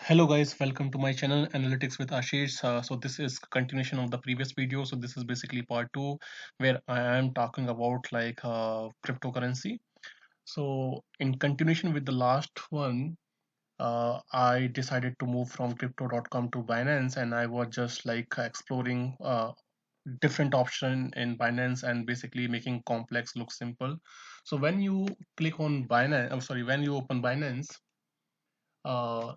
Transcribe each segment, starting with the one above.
Hello guys, welcome to my channel Analytics with Ashish. So this is continuation of the previous video. So this is basically part 2 where I am talking about cryptocurrency. So in continuation with the last one, I decided to move from crypto.com to Binance, and I was just like exploring different option in Binance and basically making complex look simple. So when you click on Binance, I'm sorry, when you open Binance,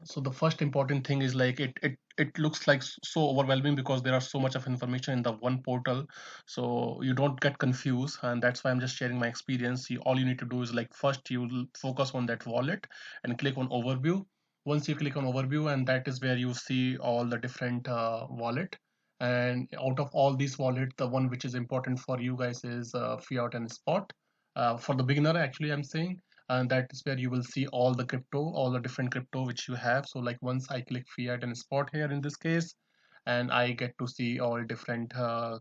so the first important thing is like it looks like so overwhelming because there are so much of information in the one portal, so you don't get confused, and that's why I'm just sharing my experience. All you need to do is like first you focus on that wallet and click on overview. Once you click on overview, and that is where you see all the different wallet, and out of all these wallet, the one which is important for you guys is fiat and spot. For the beginner, actually, I'm saying, and that is where you will see all the crypto, all the different crypto which you have. So like once I click fiat and spot here in this case, and I get to see all different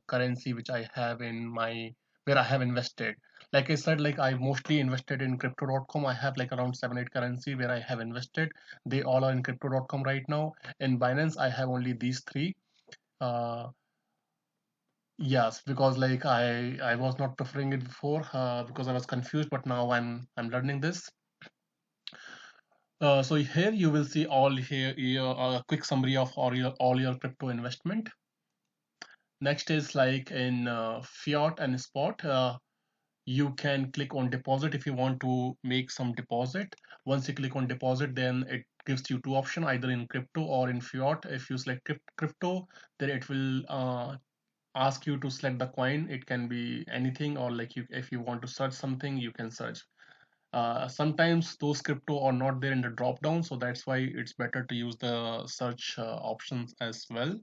currency which I have in my, where I have invested. Like I said, like I mostly invested in crypto.com. I have like around 7 8 currency where I have invested. They all are in crypto.com right now. In Binance I have only these three. uh, yes, because like I was not preferring it before because I was confused, but now I'm learning this. So here you will see all here a quick summary of all your crypto investment. Next is like in fiat and spot. You can click on deposit if you want to make some deposit. Once you click on deposit, then it gives you two options, either in crypto or in fiat. If you select crypto, then it will ask you to select the coin. It can be anything, or like you, if you want to search something, you can search. Sometimes those crypto are not there in the drop down, so that's why it's better to use the search options as well.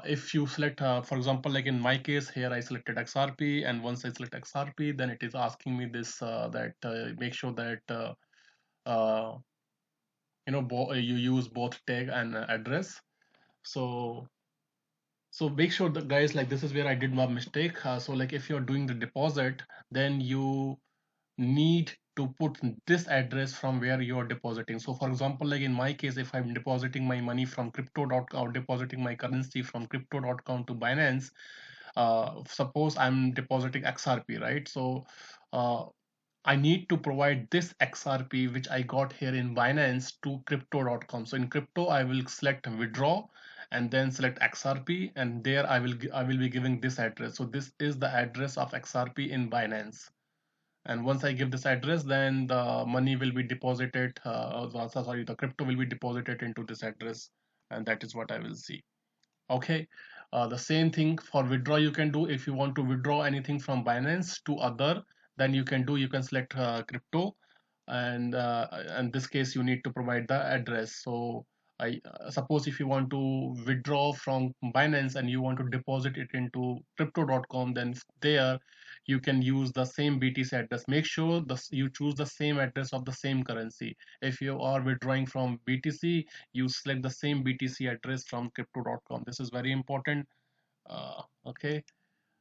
If you select, for example, like in my case here, I selected XRP, and once I select XRP, then it is asking me this that make sure that uh, you use both tag and address. So make sure that, guys, like this is where I did my mistake. So like if you're doing the deposit, then you need to put this address from where you're depositing. So for example, like in my case, if I'm depositing my money from crypto.com or depositing my currency from crypto.com to Binance, suppose I'm depositing XRP, right? So uh, I need to provide this XRP which I got here in Binance to crypto.com. So in crypto, I will select withdraw and then select XRP, and there I will be giving this address. So this is the address of XRP in Binance, and once I give this address, then the money will be deposited, sorry, the crypto will be deposited into this address, and that is what I will see. Okay. The same thing for withdraw you can do. If you want to withdraw anything from Binance to other, then you can select crypto, and in this case you need to provide the address. So I suppose if you want to withdraw from Binance and you want to deposit it into crypto.com, then there you can use the same BTC address. Make sure you choose the same address of the same currency. If you are withdrawing from BTC, you select the same BTC address from crypto.com. This is very important. Okay.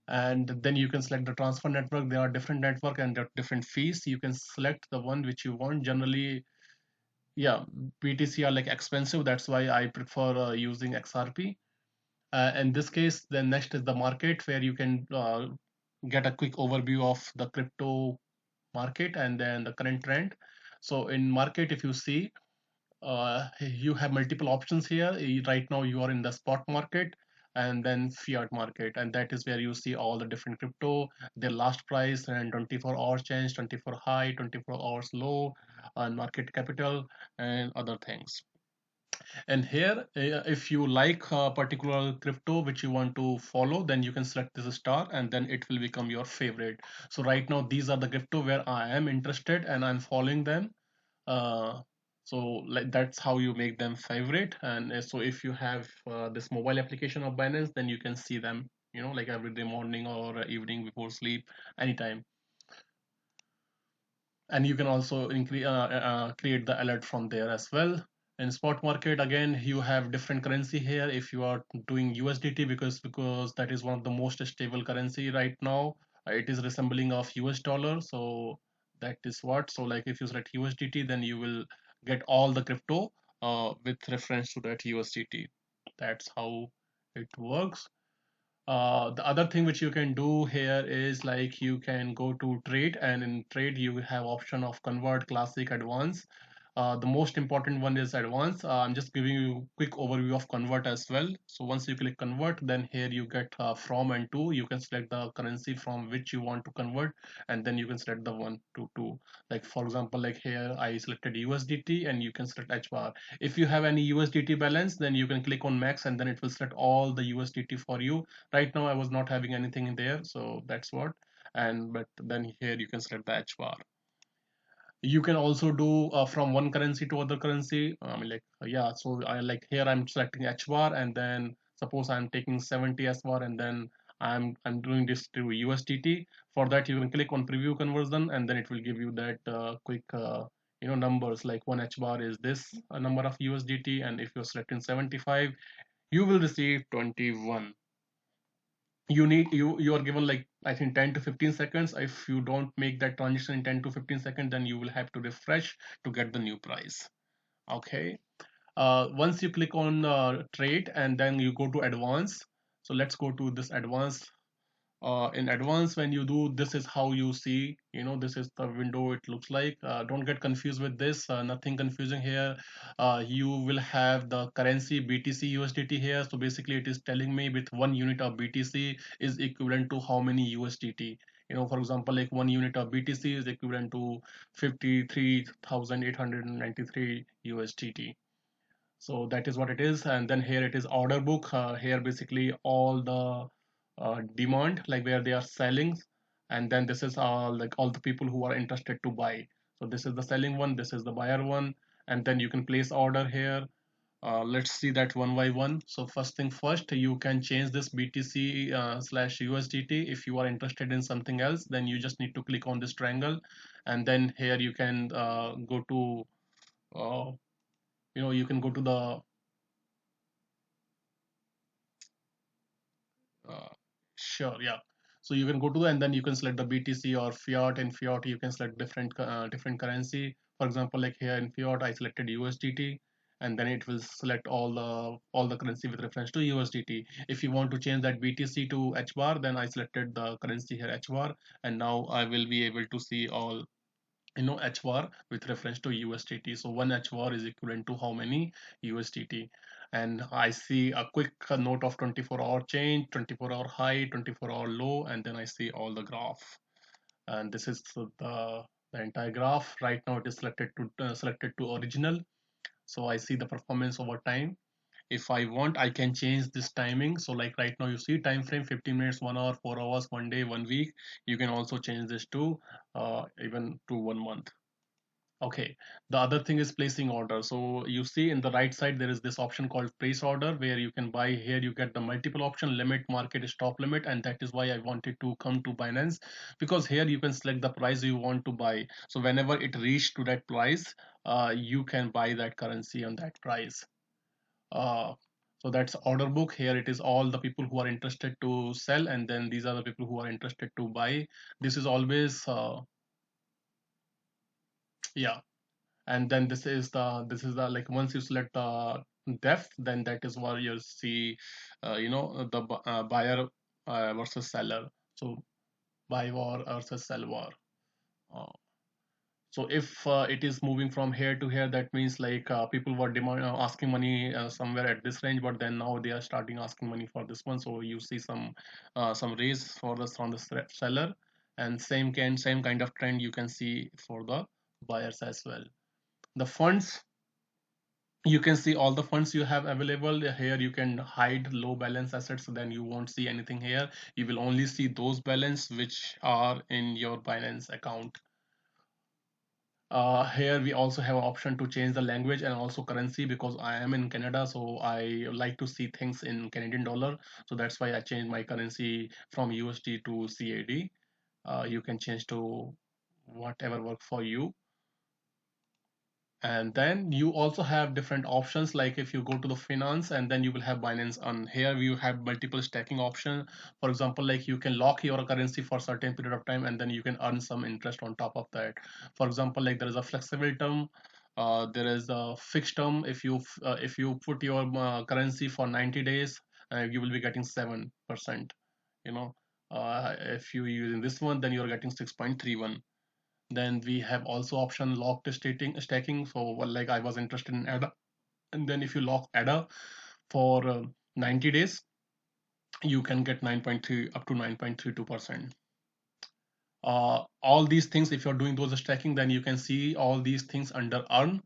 And then you can select the transfer network. There are different network and there are different fees. You can select the one which you want. Generally, yeah, BTC are like expensive. That's why I prefer using XRP. In this case, then next is the market, where you can get a quick overview of the crypto market and then the current trend. So in market, if you see, you have multiple options here. Right now you are in the spot market and then fiat market, and that is where you see all the different crypto, their last price and 24 hours change, 24 high, 24 hours low, and market capital and other things. And here, if you like a particular crypto which you want to follow, then you can select this star and then it will become your favorite. So right now these are the crypto where I am interested and I'm following them. uh, so like that's how you make them favorite. And so if you have this mobile application of Binance, then you can see them, like every day morning or evening before sleep, anytime. And you can also create the alert from there as well. In spot market, again, you have different currency here. If you are doing USDT, because that is one of the most stable currency right now, it is resembling of US dollar. So that is what. So like if you select USDT, then you will get all the crypto with reference to that USDT. That's how it works. The other thing which you can do here is like you can go to trade, and in trade you have option of convert, classic, advanced. The most important one is advanced. I'm just giving you quick overview of convert as well. So once you click convert, then here you get from and to. You can select the currency from which you want to convert, and then you can select the one to two. Like for example, like here I selected USDT, and you can select HBAR. If you have any USDT balance, then you can click on max, and then it will select all the USDT for you. Right now I was not having anything in there, so that's what. And but then here you can select the HBAR. You can also do from one currency to other currency. I mean, like yeah, so I like here I'm selecting HBAR, and then suppose I'm taking 70 SBAR, and then I'm doing this to USDT. For that you can click on preview conversion, and then it will give you that quick numbers, like one HBAR is this number of USDT, and if you're selecting 75, you will receive 21. You are given like I think 10 to 15 seconds. If you don't make that transition in 10 to 15 seconds, then you will have to refresh to get the new price. Okay. Once you click on trade, and then you go to advanced. So let's go to this advanced. In advance, when you do, this is how you see, this is the window it looks like. Don't get confused with this, nothing confusing here. You will have the currency BTC USDT here. So basically it is telling me with 1 unit of BTC is equivalent to how many USDT. For example, like 1 unit of BTC is equivalent to 53,893 USDT. So that is what it is. And then here it is order book. Here basically all the demand, like where they are selling, and then this is all like all the people who are interested to buy. So this is the selling one, this is the buyer one, and then you can place order here. Let's see that one by one. So first thing first, you can change this BTC slash USDT. If you are interested in something else, then you just need to click on this triangle, and then here you can go to you can go to the Uh, sure, yeah. So you can go to and then you can select the BTC or fiat. In fiat, you can select different currency. For example, like here in fiat, I selected USDT, and then it will select all the currency with reference to USDT. If you want to change that BTC to HBAR, then I selected the currency here HBAR, and now I will be able to see all HBAR with reference to USDT. So one HBAR is equivalent to how many USDT. And I see a quick note of 24-hour change, 24-hour high, 24-hour low, and then I see all the graph. And this is the entire graph. Right now it is selected to original. So I see the performance over time. If I want, I can change this timing. So like right now you see time frame 15 minutes, 1 hour, 4 hours, 1 day, 1 week. You can also change this to even to 1 month. Okay, the other thing is placing order. So you see in the right side, there is this option called place order where you can buy. Here you get the multiple option, limit, market, stop limit. And that is why I wanted to come to Binance, because here you can select the price you want to buy. So whenever it reached to that price, you can buy that currency on that price. Uh, so that's order book. Here it is all the people who are interested to sell, and then these are the people who are interested to buy. This is always, yeah. And then this is the like once you select the depth, then that is where you'll see the buyer versus seller. So buy war versus sell war. uh, so if it is moving from here to here, that means like people were asking money somewhere at this range, but then now they are starting asking money for this one. So you see some raise for this from the seller, and same kind of trend you can see for the buyers as well. The funds, you can see all the funds you have available here. You can hide low balance assets, then you won't see anything here. You will only see those balance which are in your Binance account. Here we also have an option to change the language and also currency, because I am in Canada, so I like to see things in Canadian dollar. So that's why I changed my currency from USD to CAD. You can change to whatever work for you. And then you also have different options, like if you go to the finance, and then you will have Binance. On here you have multiple stacking options. For example, like you can lock your currency for a certain period of time, and then you can earn some interest on top of that. For example, like there is a flexible term. There is a fixed term. If you put your currency for 90 days, you will be getting 7%. You know, if you using this one, then you're getting 6.31. Then we have also option locked stacking. So well, like I was interested in ADA, and then if you lock ADA for 90 days, you can get 9.3 up to 9.32%. All these things, if you're doing those stacking, then you can see all these things under earn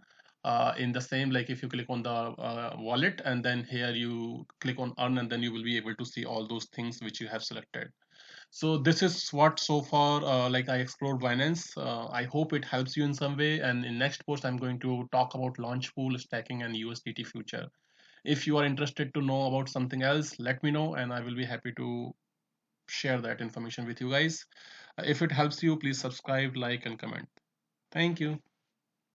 in the same, like if you click on the wallet and then here you click on earn, and then you will be able to see all those things which you have selected. So this is what so far like I explored Binance. I hope it helps you in some way, and in next post I'm going to talk about Launchpool, stacking, and USDT future. If you are interested to know about something else, let me know and I will be happy to share that information with you guys. If it helps you, please subscribe, like, and comment. Thank you.